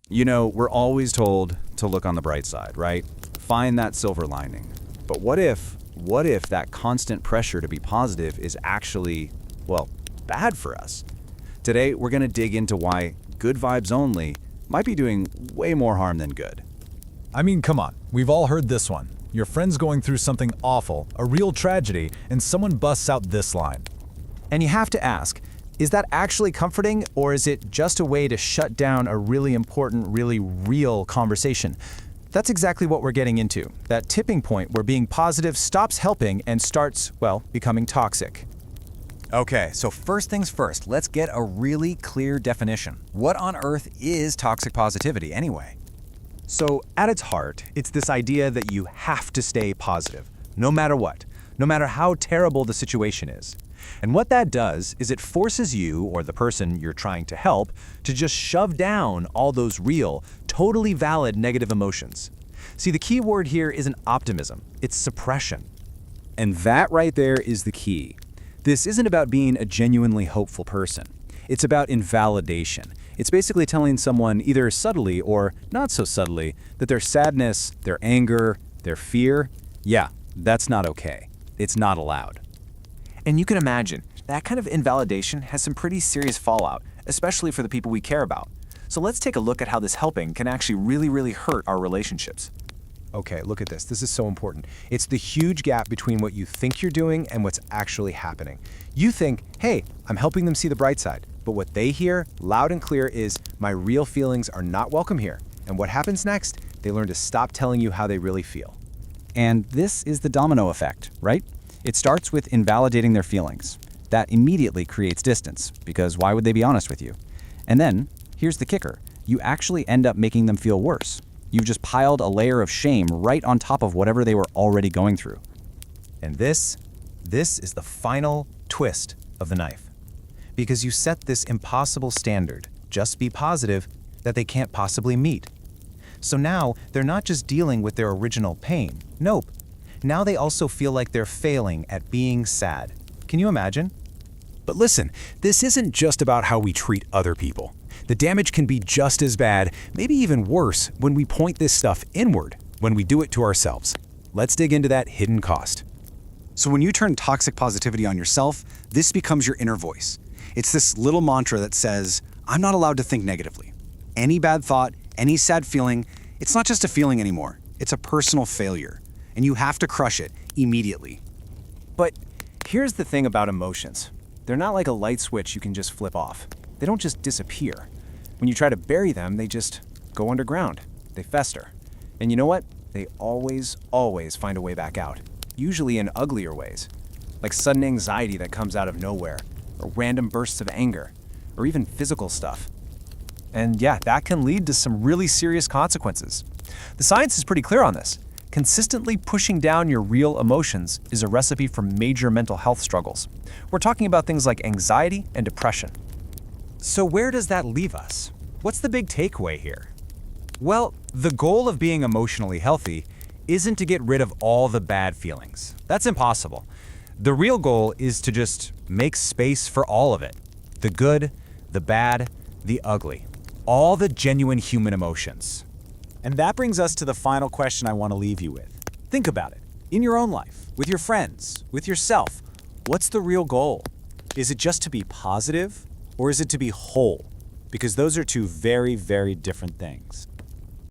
You know, we're always told to look on the bright side, right? Find that silver lining. But what if that constant pressure to be positive is actually, well, bad for us? Today, we're going to dig into why good vibes only might be doing way more harm than good. I mean, come on, we've all heard this one. Your friend's going through something awful, a real tragedy, and someone busts out this line. And you have to ask, is that actually comforting, or is it just a way to shut down a really important, really real conversation? That's exactly what we're getting into, that tipping point where being positive stops helping and starts, well, becoming toxic. Okay, so first things first, let's get a really clear definition. What on earth is toxic positivity anyway? So, at its heart, it's this idea that you have to stay positive, no matter what, no matter how terrible the situation is. And what that does is it forces you, or the person you're trying to help, to just shove down all those real, totally valid negative emotions. See, the key word here isn't optimism, it's suppression. And that right there is the key. This isn't about being a genuinely hopeful person. It's about invalidation. It's basically telling someone either subtly or not so subtly that their sadness, their anger, their fear, yeah, that's not okay. It's not allowed. And you can imagine, that kind of invalidation has some pretty serious fallout, especially for the people we care about. So let's take a look at how this helping can actually really hurt our relationships. Okay, look at this. This is so important. It's the huge gap between what you think you're doing and what's actually happening. You think, hey, I'm helping them see the bright side. But what they hear, loud and clear, is my real feelings are not welcome here. And what happens next? They learn to stop telling you how they really feel. And this is the domino effect, right? It starts with invalidating their feelings. That immediately creates distance, because why would they be honest with you? And then, here's the kicker. You actually end up making them feel worse. You've just piled a layer of shame right on top of whatever they were already going through. And this is the final twist of the knife. Because you set this impossible standard, just be positive, that they can't possibly meet. So now, they're not just dealing with their original pain. Nope. Now they also feel like they're failing at being sad. Can you imagine? But listen, this isn't just about how we treat other people. The damage can be just as bad, maybe even worse, when we point this stuff inward, when we do it to ourselves. Let's dig into that hidden cost. So when you turn toxic positivity on yourself, this becomes your inner voice. It's this little mantra that says, I'm not allowed to think negatively. Any bad thought, any sad feeling, it's not just a feeling anymore. It's a personal failure. And you have to crush it immediately. But here's the thing about emotions. They're not like a light switch you can just flip off. They don't just disappear. When you try to bury them, they just go underground. They fester. And you know what? They always find a way back out. Usually in uglier ways. Like sudden anxiety that comes out of nowhere, or random bursts of anger, or even physical stuff. And yeah, that can lead to some really serious consequences. The science is pretty clear on this. Consistently pushing down your real emotions is a recipe for major mental health struggles. We're talking about things like anxiety and depression. So where does that leave us? What's the big takeaway here? Well, the goal of being emotionally healthy isn't to get rid of all the bad feelings. That's impossible. The real goal is to just make space for all of it. The good, the bad, the ugly. All the genuine human emotions. And that brings us to the final question I want to leave you with. Think about it. In your own life, with your friends, with yourself, what's the real goal? Is it just to be positive, or is it to be whole? Because those are two very different things.